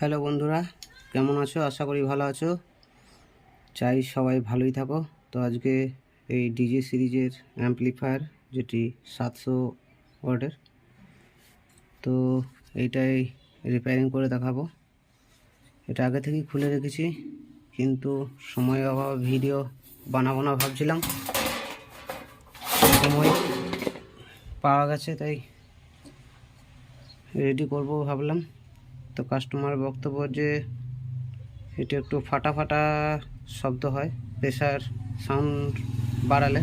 Hello বন্ধুরা, কেমন আছো? আশা করি ভালো আছো। চাই সবাই ভালোই থাকো। তো আজকে এই ডিজে সিরিজের অ্যাম্পলিফায়ার, যেটি 700 ওয়াটের, তো এইটাই রিপেয়ারিং করে দেখাবো। এটা আগে থেকেই খুলে রেখেছি, কিন্তু সময় অভাবে ভিডিও বানাবো না ভাবছিলাম। সময় পাওয়া গেছে, তাই রেডি করব ভাবলাম। তো কাস্টমার বক্তব্য যে এটা একটু ফাটা ফাটা শব্দ হয় প্রেসার সাউন্ড বাড়ালে।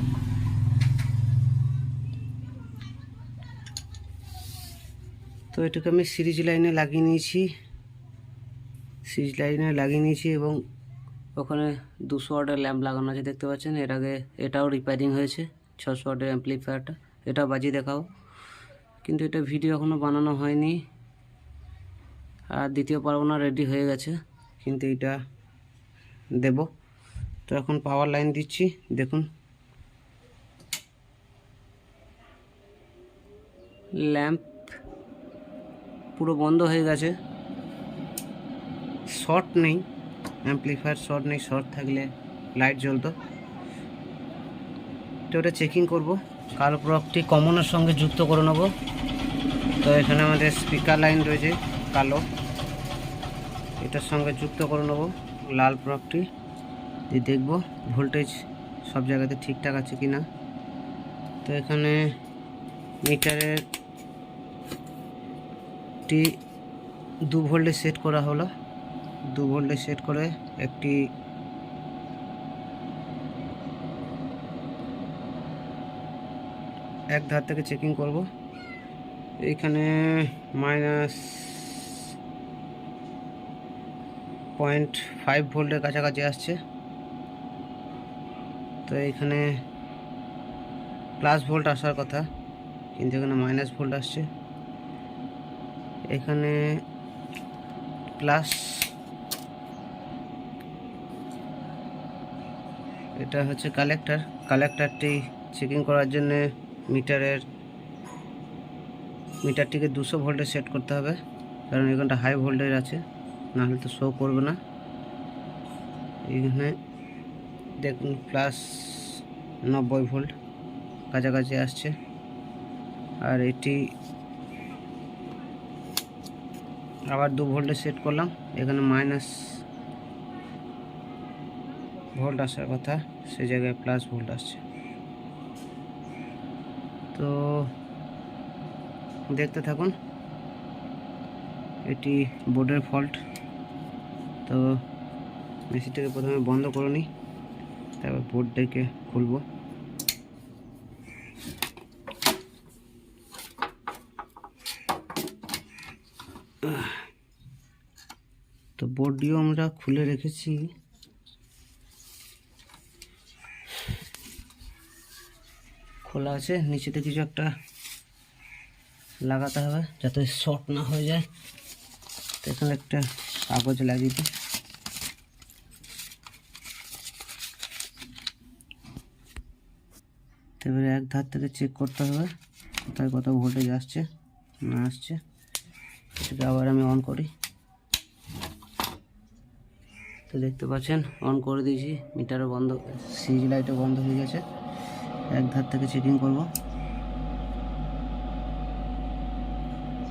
তো এটাকে আমি সিরিজ লাইনে লাগিয়ে নিয়েছি এবং ওখানে 200 ওয়াটের ল্যাম্প লাগানো আছে, দেখতে পাচ্ছেন। এর আগে এটাও রিপেয়ারিং হয়েছে, 600 ওয়াটের অ্যাম্পলিফায়ারটা। এটা বাজিয়ে দেখাও, কিন্তু এটা ভিডিও এখনও বানানো হয়নি, আর দ্বিতীয় পারবো, রেডি হয়ে গেছে, কিন্তু এটা দেব। তো এখন পাওয়ার লাইন দিচ্ছি, দেখুন ল্যাম্প পুরো বন্ধ হয়ে গেছে, শর্ট নেই, অ্যাম্পলিফায়ার শর্ট নেই। শর্ট থাকলে লাইট জ্বলতো। তো ওটা চেকিং করব, কালো প্রপটি কমনের সঙ্গে যুক্ত করে নেব। তো এখানে আমাদের স্পিকার লাইন রয়েছে কালো, এটার সঙ্গে যুক্ত করে নেব লাল প্রপটি দিয়ে দেখব ভোল্টেজ সব জায়গাতে ঠিকঠাক আছে কি না। তো এখানে মিটারের 2 ভোল্টে সেট করা হলো। 2 ভোল্টে সেট করে একটি এক ধার থেকে চেকিং করব। এইখানে -0.5 ভোল্টের কাছাকাছি আসছে। তো এইখানে প্লাস ভোল্ট আসার কথা, কিন্তু এখানে মাইনাস ভোল্ট আসছে। এখানে প্লাস, এটা হচ্ছে কালেক্টরটি চেকিং করার জন্য মিটারটিকে 200 ভোল্টে সেট করতে হবে, কারণ এখানটা হাই ভোল্টেজ আছে, নাহলে তো শো করবে না। এখানে দেখুন প্লাস 90 ভোল্ট কাছাকাছি আসছে। আর এটি আবার 2 ভোল্টে সেট করলাম, এখানে মাইনাস ভোল্ট আসার কথা, সে জায়গায় প্লাস ভোল্ট আসছে। তো দেখতে থাকুন, এটি বোর্ডের ফল্ট। তো মেশিনটাকে প্রথমে বন্ধ করে নিই, তারপর বোর্ডটাকে খুলব। তো বোর্ডটিও আমরা খুলে রেখেছি, খোলা আছে। নিচেতে কিছু একটা লাগাতে হবে যাতে শর্ট না হয়ে যায়। তো এখানে একটা কাগজ লাগিয়ে দিই। এবারে এক ধার থেকে চেক করতে হবে কোথায় কত ভোল্টেজ আসছে না আসছে। এটাকে আবার আমি অন করি। তো দেখতে পাচ্ছেন অন করে দিয়েছি, মিটারও বন্ধ, সিরিজ লাইটও বন্ধ হয়ে গেছে। এক ধার থেকে চেকিং করব।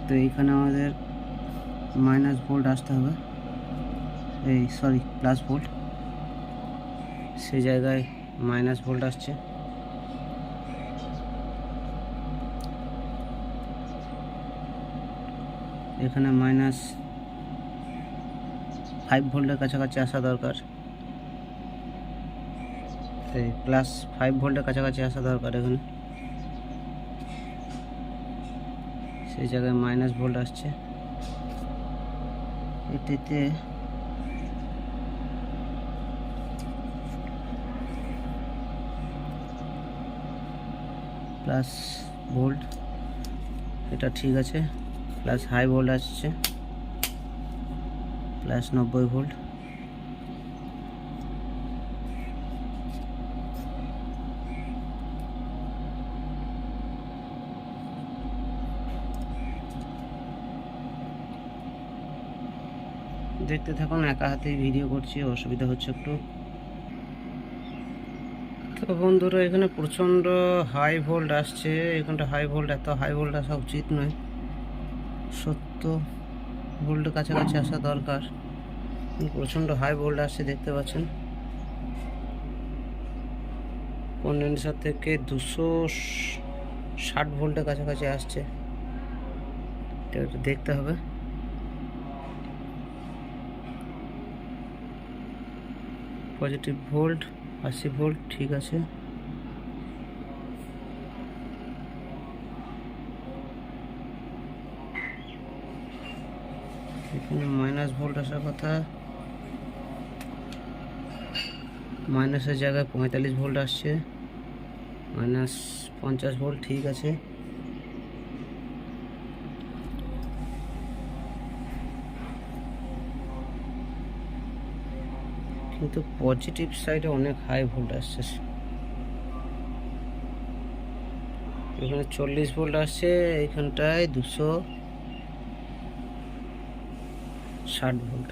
তো এইখানে আমাদের মাইনাস ভোল্ট আসতে হবে, প্লাস ভোল্ট, সেই জায়গায় মাইনাস ভোল্ট আসছে। এখানে -5 ভোল্টের কাছাকাছি আসা দরকার, +5 ভোল্টের কাছাকাছি আসা দরকার। এখানে সেই জায়গায় মাইনাস ভোল্ট আসছে। এটিতে প্লাস ভোল্ট, এটা ঠিক আছে। প্লাস হাই ভোল্ট আসছে, +90 ভোল্ট। দেখতে থাকুন, একা হাতেই ভিডিও করছি, অসুবিধা হচ্ছে একটু। তো বন্ধুরা, এখানে প্রচণ্ড হাই ভোল্ট আসছে। এখানটা হাই ভোল্ট, এত হাই ভোল্ট আসা উচিত নয়, 70 ভোল্টের কাছাকাছি আসা দরকার। প্রচণ্ড হাই ভোল্ট আসছে, দেখতে পাচ্ছেন। কন্ডেন্সার থেকে 260 ভোল্টের কাছাকাছি আসছে, এটা একটু দেখতে হবে। পজিটিভ ভোল্ট 80 ভোল্ট, ঠিক আছে। এখানে মাইনাস ভোল্ট আসার কথা, মাইনাসের জায়গায় 45 ভোল্ট আসছে, -50 ভোল্ট, ঠিক আছে। কিন্তু পজিটিভ সাইডে অনেক হাই ভোল্ট আসছে। এখানে 40 ভোল্ট আসছে, এইখানটায় 260 ভোল্ট।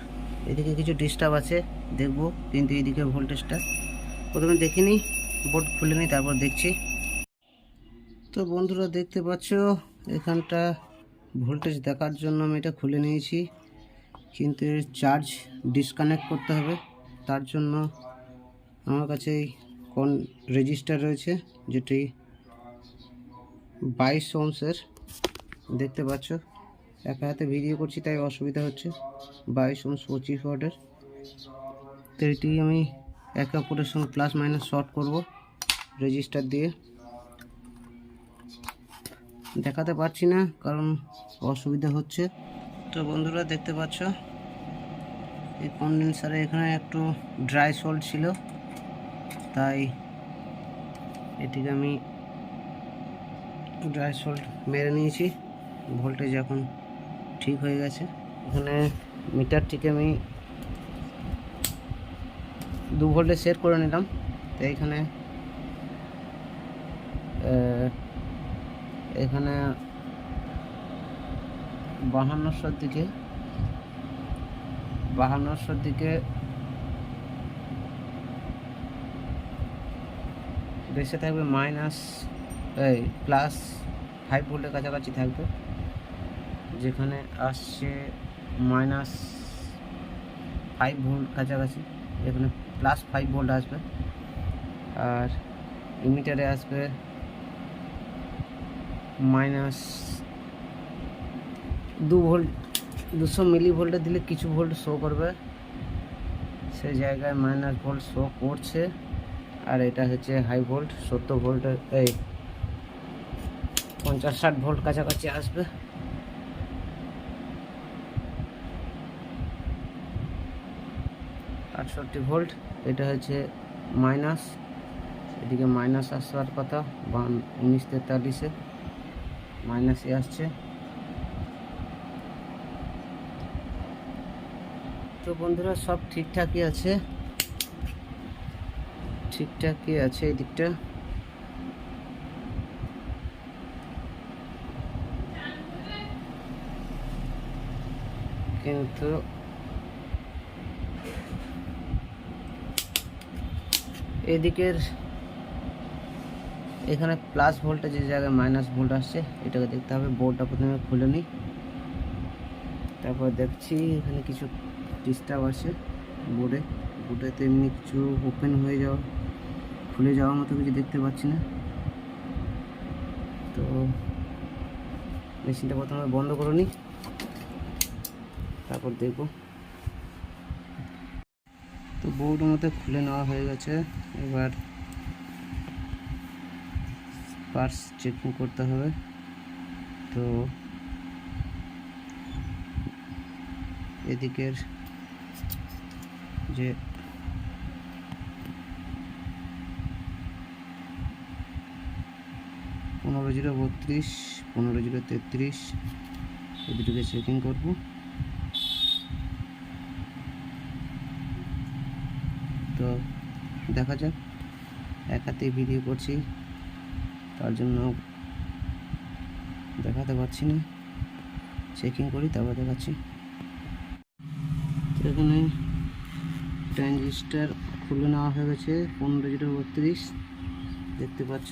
এদিকে কিছু ডিস্টার্ব আছে, দেখবো, কিন্তু এদিকে ভোল্টেজটা প্রথমে দেখিনি, বোর্ড খুলে নিই, তারপর দেখছি। তো বন্ধুরা, দেখতে পাচ্ছ এখানটা ভোল্টেজ দেখার জন্য আমি এটা খুলে নিয়েছি, কিন্তু এর চার্জ ডিসকানেক্ট করতে হবে। তার জন্য আমার কাছে কোন রেজিস্টার রয়েছে, যেটি 22 ওহমের, দেখতে পাচ্ছ। একা হাতে ভিডিও করছি তাই অসুবিধা হচ্ছে। 22 ওহম 25 ওয়াটের। তো এটি আমি একে অপরের সঙ্গে প্লাস মাইনাস শর্ট করব রেজিস্টার দিয়ে। দেখাতে পারছি না কারণ অসুবিধা হচ্ছে। তো বন্ধুরা, দেখতে পাচ্ছ এই কন্ডেন্সারে এখানে একটু ড্রাই সল্ট ছিল, তাই এটিকে আমি ড্রাই সল্ট মেরে নিয়েছি। ভোল্টেজ এখন ঠিক হয়ে গেছে। এখানে মিটারটিকে আমি 2 ভোল্টে সেট করে নিলাম। তো এখানে 5200 দিকে বেশি থাকবে, +5 ভোল্টের কাছাকাছি থাকবে। যেখানে আসছে -5 ভোল্ট কাছাকাছি, এখানে +5 ভোল্ট আসবে। আর ইমিটারে আসবে -2 ভোল্ট। 200 মিলি ভোল্টে দিলে কিছু ভোল্ট শো করবে, সেই জায়গায় মাইনাস ভোল্ট শো করছে। আর এটা হচ্ছে হাই ভোল্ট, 70 ভোল্টের, 50-60 ভোল্ট কাছাকাছি আসবে। -68 ভোল্ট, এটা হচ্ছে মাইনাস, এদিকে মাইনাস আসার কথা। 1943-এ মাইনাসে আসছে। তো বন্ধুরা, সব ঠিকঠাকই আছে, এই দিকটা। কিন্তু এদিকের এখানে প্লাস ভোল্টেজের জায়গায় মাইনাস ভোল্ট আসছে, এটাকে দেখতে হবে। বোর্ডটা প্রথমে খুলে নিই, তারপর দেখছি এখানে কিছু ডিস্টার্ব আছে বোর্ডে। তো এমনি কিছু ওপেন হয়ে যাওয়া, খুলে যাওয়ার মতো কিছু দেখতে পাচ্ছি না। তো মেশিনটা প্রথমে বন্ধ করে নিই, তারপর দেখব। তো বোর্ডের মধ্যে খুলে নেওয়া হয়ে গেছে। এবার পার্টস চেকিং করতে হবে। তো এদিকের যে 15-032, 15-033, এই দুটোকে চেকিং করব। তো দেখা যাক, এক হাতেই ভিডিও করছি, তার জন্য দেখাতে পারছি না। চেকিং করি, তারপর দেখাচ্ছি। তো এখানে ট্রানজিস্টার খুলে নেওয়া হয়ে গেছে 15.32 দেখতে পাচ্ছ।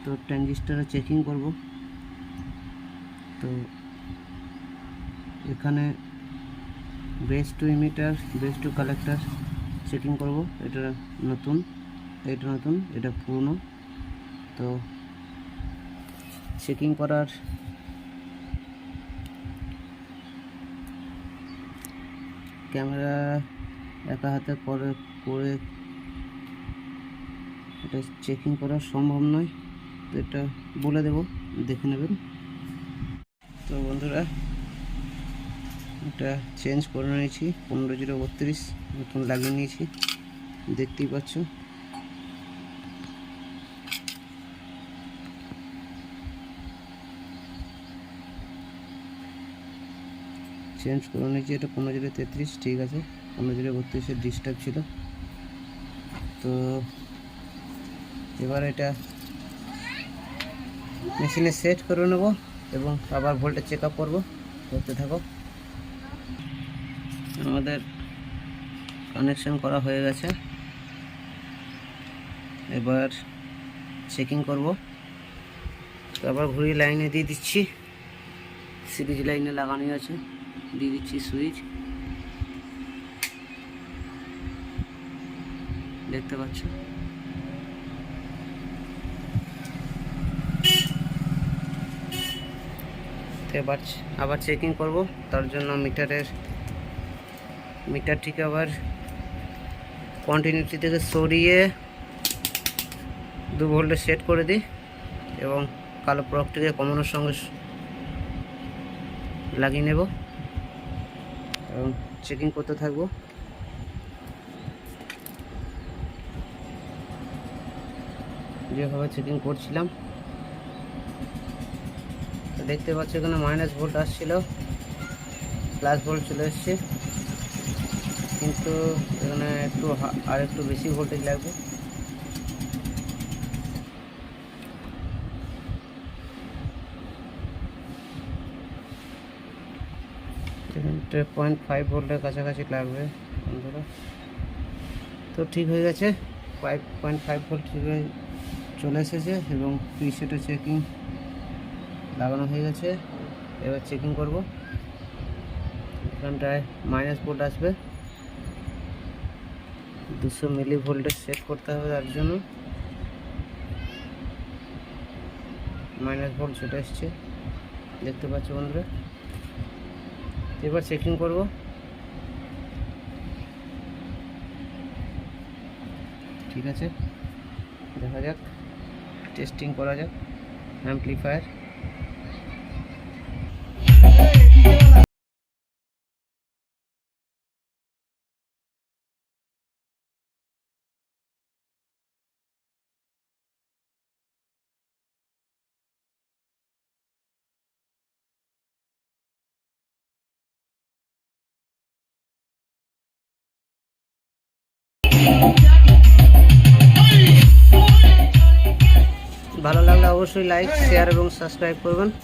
তো ট্রানজিস্টারে চেকিং করব। তো এখানে base to emitter, base to collector checking করব। এটা নতুন, এটা পুরনো। তো চেকিং করার ক্যামেরা একা হাতে করে এটা চেকিং করা সম্ভব নয়, তো এটা বলে দেব, দেখে নেবেন। তো বন্ধুরা, এটা চেঞ্জ করে নিয়েছি, 15.32 নতুন লাগিয়ে নিয়েছি, দেখতেই পাচ্ছ। চেঞ্জ করে নিয়েছি, এটা 15.33 ঠিক আছে। 15.32 ডিস্টার্ব ছিল। তো এবার এটা মেশিনে সেট করে নেব এবং আবার ভোল্টেজ চেক আপ করবো। করতে থাকো। আমাদের কানেকশন করা হয়ে গেছে, এবার চেকিং করব। তো আবার ঘুরিয়ে লাইনে দিয়ে দিচ্ছি, সিরিজ লাইনে লাগানো আছে, দিয়ে দিচ্ছি সুইচ, দেখতে পাচ্ছ। এবার আবার চেকিং করব, তার জন্য মিটারটিকে আবার কন্টিনিউটি থেকে সরিয়ে 2 ভোল্টে সেট করে দিই এবং কালো প্রবটিকে কমানোর সঙ্গে লাগিয়ে নেব এবং চেকিং করতে থাকবো। যেভাবে চেকিং করছিলাম, দেখতে পাচ্ছ এখানে মাইনাস ভোল্ট আসছিল, প্লাস ভোল্ট চলে এসছে, কিন্তু এখানে আর একটু বেশি ভোল্টেজ লাগবে। এখানে 0.5 ভোল্টের কাছাকাছি লাগবে বন্ধুরা। তো ঠিক হয়ে গেছে, 5.5 ভোল্ট চলে এসেছে এবং প্রিসেটে চেকিং লাগানো হয়ে গেছে। এবার চেকিং করব। এখানটায় মাইনাস ভোল্ট আসবে, 200 মিলি ভোল্টেজ সেট করতে হবে, তার জন্য মাইনাস ভোল্ট চলে এসছে, দেখতে পাচ্ছ বন্ধুরা। এবার চেকিং করব। ঠিক আছে, দেখা যাক, টেস্টিং করা যাক অ্যাম্পলিফায়ার। ভালো লাগলে অবশ্যই লাইক, শেয়ার এবং সাবস্ক্রাইব করবেন।